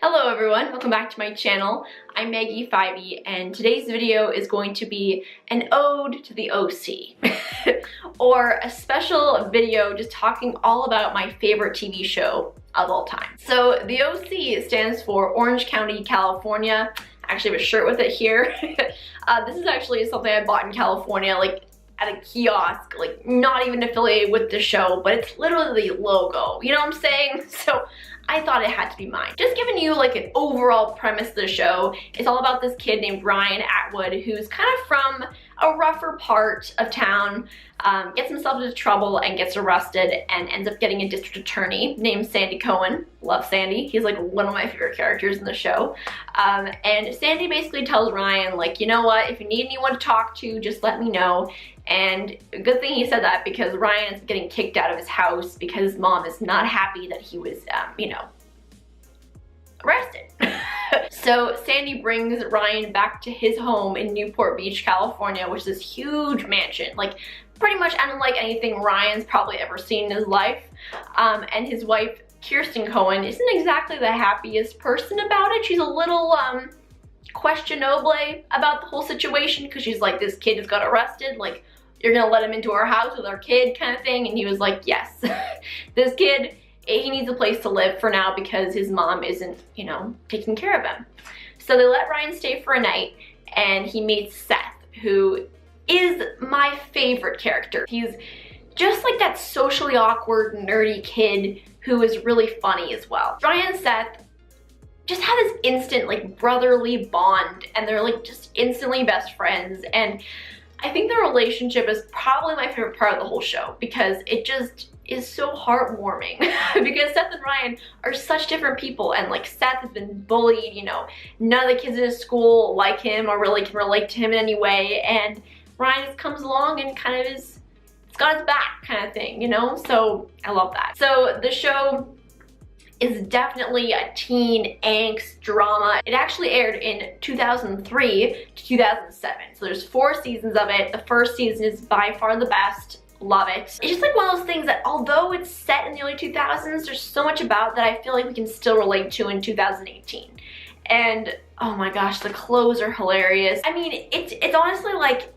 Hello everyone, welcome back to my channel. I'm Maggie Fyvie and today's video is going to be an ode to the OC or a special video just talking all about my favorite TV show of all time. So the OC stands for Orange County, California. I actually have a shirt with it here. This is actually something I bought in California, like at a kiosk, like not even affiliated with the show, but it's literally the logo, you know what I'm saying? So I thought it had to be mine. Just giving you like an overall premise of the show. It's all about this kid named Ryan Atwood who's kind of from a rougher part of town, gets himself into trouble and gets arrested and ends up getting a district attorney named Sandy Cohen. Love Sandy. He's like one of my favorite characters in the show. And Sandy basically tells Ryan, like, you know what, if you need anyone to talk to, just let me know. And good thing he said that because Ryan is getting kicked out of his house because his mom is not happy that he was, arrested. So Sandy brings Ryan back to his home in Newport Beach, California, which is this huge mansion, like pretty much unlike anything Ryan's probably ever seen in his life. And his wife, Kirsten Cohen, isn't exactly the happiest person about it. She's a little questionable about the whole situation because she's like, this kid just got arrested, like, you're gonna let him into our house with our kid kind of thing. And he was like, yes, this kid, he needs a place to live for now because his mom isn't, taking care of him. So they let Ryan stay for a night and he meets Seth, who is my favorite character. He's just like that socially awkward, nerdy kid who is really funny as well. Ryan and Seth just have this instant like brotherly bond and they're like just instantly best friends. And I think their relationship is probably my favorite part of the whole show because it just is so heartwarming because Seth and Ryan are such different people, and like Seth has been bullied, none of the kids in his school like him or really can relate to him in any way, and Ryan just comes along and kind of it's got his back kind of thing, so I love that. So the show is definitely a teen angst drama. It actually aired in 2003 to 2007. So there's 4 seasons of it. The first season is by far the best. Love it. It's just like one of those things that although it's set in the early 2000s, there's so much about that I feel like we can still relate to in 2018. And oh my gosh, the clothes are hilarious. I mean, it's honestly like,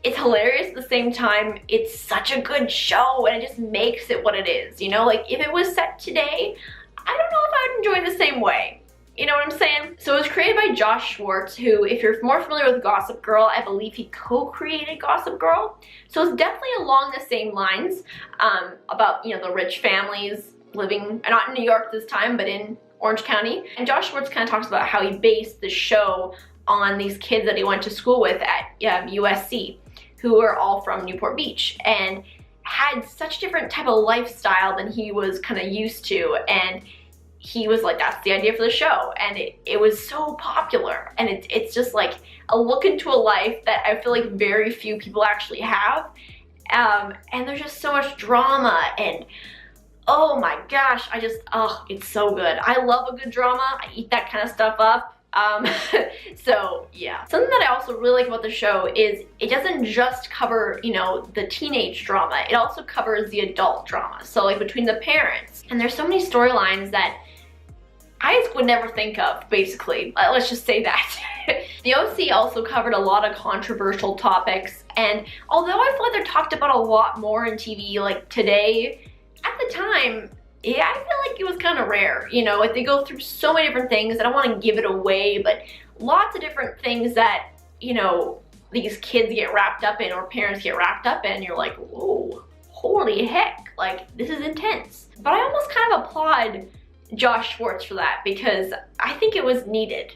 it's hilarious at the same time. It's such a good show and it just makes it what it is, like if it was set today, I don't know if I would enjoy it the same way. You know what I'm saying? So it was created by Josh Schwartz, who, if you're more familiar with Gossip Girl, I believe he co-created Gossip Girl. So it's definitely along the same lines about, the rich families living, not in New York this time, but in Orange County. And Josh Schwartz kind of talks about how he based the show on these kids that he went to school with at USC, who are all from Newport Beach and had such different type of lifestyle than he was kind of used to. And he was like, that's the idea for the show. And it was so popular. And it's just like a look into a life that I feel like very few people actually have. And there's just so much drama and oh my gosh, it's so good. I love a good drama. I eat that kind of stuff up. So yeah. Something that I also really like about the show is it doesn't just cover, the teenage drama. It also covers the adult drama. So like between the parents. And there's so many storylines that I just would never think of, basically. Let's just say that. The OC also covered a lot of controversial topics. And although I feel like they're talked about a lot more in TV like today, at the time, yeah, I feel like it was kind of rare, like they go through so many different things. I don't want to give it away, but lots of different things that, these kids get wrapped up in or parents get wrapped up in. You're like, whoa, holy heck, like this is intense. But I almost kind of applaud Josh Schwartz for that because I think it was needed.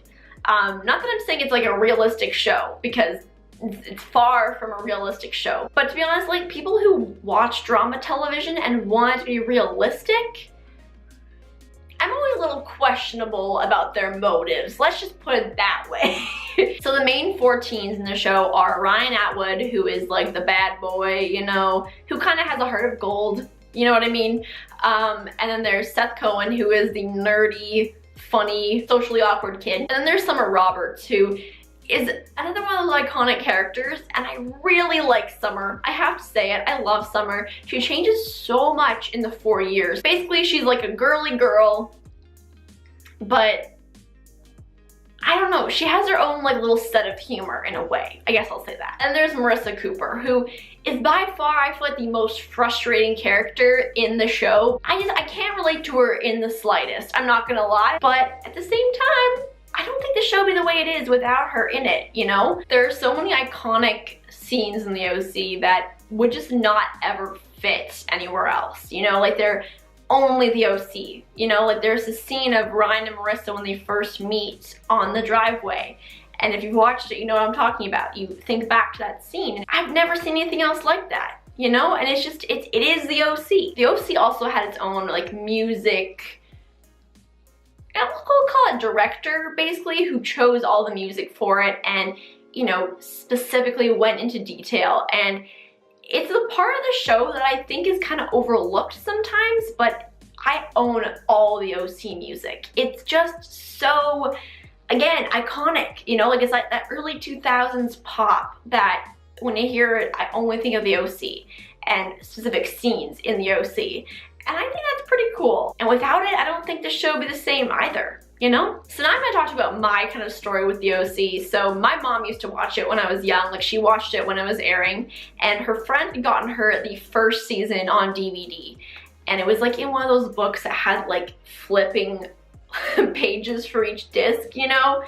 Not that I'm saying it's like a realistic show because it's far from a realistic show. But to be honest, like people who watch drama television and want it to be realistic, I'm always a little questionable about their motives. Let's just put it that way. So the main 4 teens in the show are Ryan Atwood, who is like the bad boy, who kind of has a heart of gold. You know what I mean? And then there's Seth Cohen, who is the nerdy, funny, socially awkward kid. And then there's Summer Roberts, who is another one of those iconic characters, and I really like Summer. I have to say it, I love Summer. She changes so much in the 4 years. Basically, she's like a girly girl but I don't know, she has her own like little set of humor in a way. I guess I'll say that. And there's Marissa Cooper, who is by far, I feel like, the most frustrating character in the show. I can't relate to her in the slightest, I'm not gonna lie. But at the same time, I don't think the show would be the way it is without her in it, you know? There are so many iconic scenes in the OC that would just not ever fit anywhere else, you know? Like, they're only the OC, you know? Like, there's a scene of Ryan and Marissa when they first meet on the driveway, and if you've watched it, you know what I'm talking about. You think back to that scene, and I've never seen anything else like that, you know? And it's just, it is the OC. The OC also had its own like music, we'll call it director, basically, who chose all the music for it and, you know, specifically went into detail. And it's a part of the show that I think is kind of overlooked sometimes, but I own all the OC music. It's just so, again, iconic, you know? Like, it's like that early 2000s pop that when I hear it, I only think of the OC and specific scenes in the OC. And I think that's pretty cool. And without it, I don't think the show would be the same either, you know? So now I'm gonna talk about my kind of story with the OC. So my mom used to watch it when I was young. Like, she watched it when it was airing, and her friend had gotten her the first season on DVD. And it was like in one of those books that had like flipping pages for each disc, you know?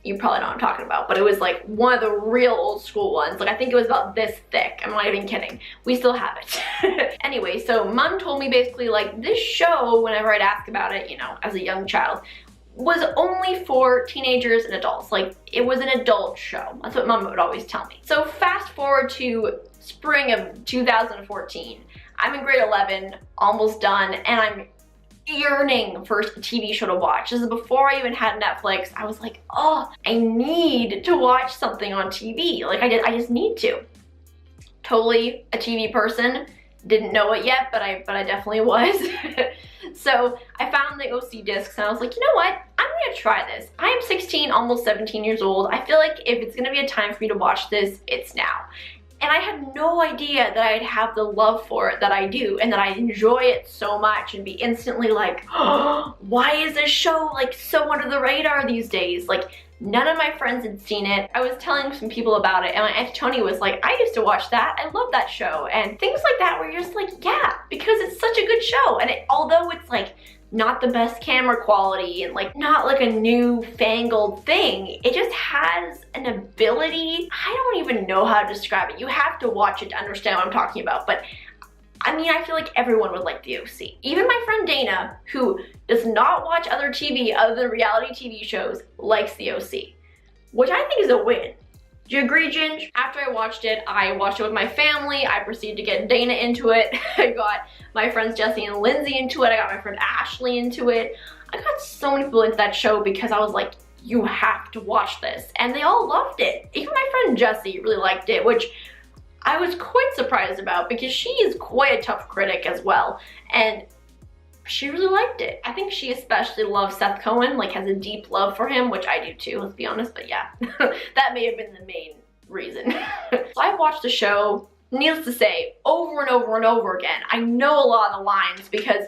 You probably know what I'm talking about, but it was like one of the real old school ones. Like, I think it was about this thick. I'm not even kidding. We still have it. Anyway, so mom told me basically like this show, whenever I'd ask about it, you know, as a young child, was only for teenagers and adults. Like, it was an adult show. That's what mom would always tell me. So fast forward to spring of 2014. I'm in grade 11, almost done, and I'm yearning for a TV show to watch. This is before I even had Netflix. I was like, oh, I need to watch something on TV. Like, I just need to. Totally a TV person. Didn't know it yet, but I definitely was. So I found the OC discs and I was like, you know what? I'm gonna try this. I am 16, almost 17 years old. I feel like if it's gonna be a time for me to watch this, it's now. And I had no idea that I'd have the love for it that I do, and that I'd enjoy it so much and be instantly like, oh, why is this show like so under the radar these days? Like, none of my friends had seen it. I was telling some people about it, and my Aunt Tony was like, I used to watch that. I love that show. And things like that where you're just like, yeah, because it's such a good show. And although it's like not the best camera quality and like not like a new fangled thing, it just has an ability. I don't even know how to describe it. You have to watch it to understand what I'm talking about. But I mean, I feel like everyone would like the OC. Even my friend Dana, who does not watch other TV other than reality TV shows, likes the OC, which I think is a win. Do you agree, Ginge? After I watched it with my family. I proceeded to get Dana into it. I got my friends Jesse and Lindsay into it. I got my friend Ashley into it. I got so many people into that show because I was like, you have to watch this. And they all loved it. Even my friend Jesse really liked it, which I was quite surprised about because she is quite a tough critic as well. And she really liked it. I think she especially loves Seth Cohen, like has a deep love for him, which I do too, let's be honest, but yeah, that may have been the main reason. So I've watched the show, needless to say, over and over and over again. I know a lot of the lines because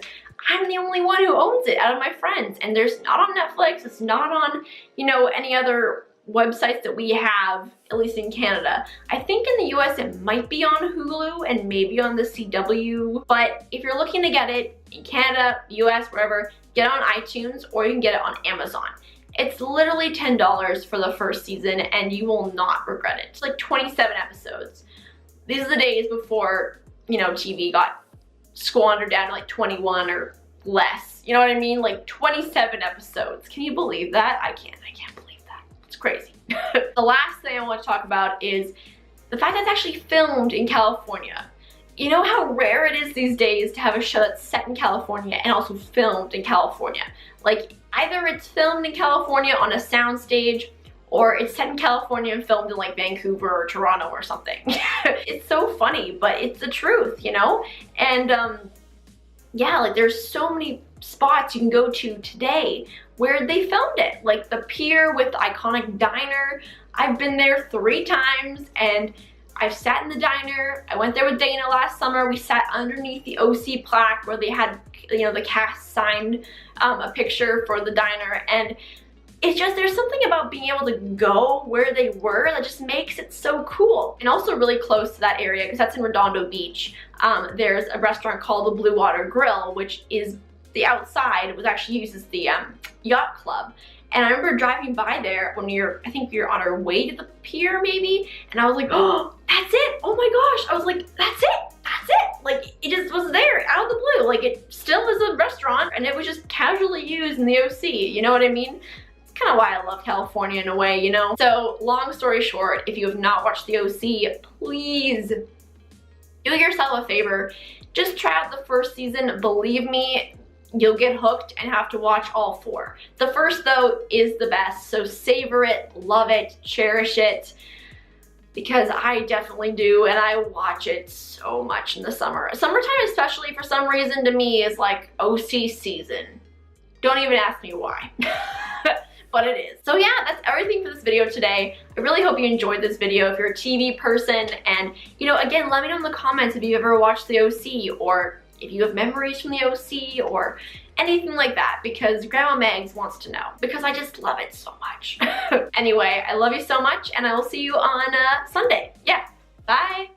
I'm the only one who owns it out of my friends, and there's not on Netflix, it's not on, you know, any other websites that we have, at least in Canada. I think in the US it might be on Hulu and maybe on the CW, but if you're looking to get it in Canada, US, wherever, get it on iTunes or you can get it on Amazon. It's literally $10 for the first season and you will not regret it. It's like 27 episodes. These are the days before, you know, TV got squandered down to like 21 or less. You know what I mean? Like 27 episodes. Can you believe that? I can't believe that. It's crazy. The last thing I want to talk about is the fact that it's actually filmed in California. You know how rare it is these days to have a show that's set in California and also filmed in California. Like, either it's filmed in California on a soundstage or it's set in California and filmed in like Vancouver or Toronto or something. It's so funny, but it's the truth, you know? And yeah, like there's so many spots you can go to today where they filmed it. Like the pier with the iconic diner. I've been there 3 times and I've sat in the diner. I went there with Dana last summer. We sat underneath the OC plaque where they had, you know, the cast signed a picture for the diner, and it's just, there's something about being able to go where they were that just makes it so cool. And also really close to that area, because that's in Redondo Beach, there's a restaurant called the Blue Water Grill, which is the outside, was actually used as the yacht club. And I remember driving by there when I think you're on our way to the pier maybe, and I was like, oh, that's it, oh my gosh. I was like, that's it, that's it. Like, it just was there out of the blue. Like, it still is a restaurant, and it was just casually used in the OC, you know what I mean? Kind of why I love California in a way, you know? So long story short, if you have not watched the OC, please do yourself a favor. Just try out the first season. Believe me, you'll get hooked and have to watch all 4. The first, though, is the best, so savor it, love it, cherish it, because I definitely do, and I watch it so much in the summer. Summertime especially, for some reason, to me, is like OC season. Don't even ask me why. But it is. So yeah, that's everything for this video today. I really hope you enjoyed this video if you're a TV person, and you know, again, let me know in the comments if you ever watched the OC, or if you have memories from the OC, or anything like that, because Grandma Megs wants to know, because I just love it so much. Anyway, I love you so much, and I will see you on Sunday. Yeah, bye.